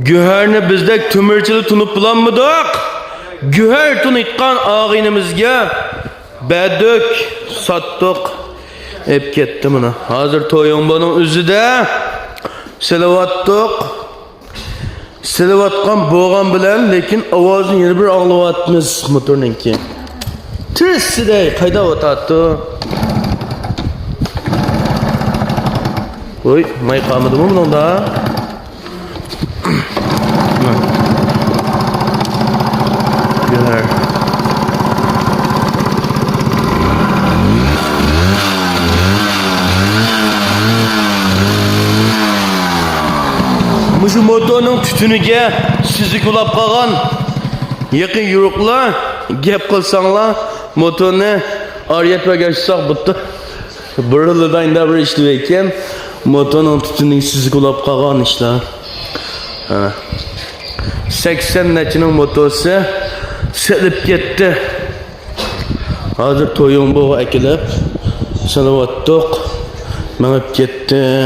Güherni bizdek tümirchilik tunib bulanmıdık. Güher tunitkan ağinimizge bedük sattık. Hep ketdi buna. Hazır toyun bunun üzüde silavattık. Silavatkan boğan bilen lekin avazın yeni bir ağlavatmız motorunki. Tırsidey kayda otattı. Oy, may kalmadı mı bunun da? Güher. Şu motorun tütünüge sizi kulap kalan yakın yurukla gep kılsanlar motorunu arayet ve geçsek bıttı. Bırılıdan da bir işleyken motorun tütünü sizi kulap kalan işte. 80 neçinin motosu selip gitti. Hazır toyun bu ekilip salavattık. Menip gitti.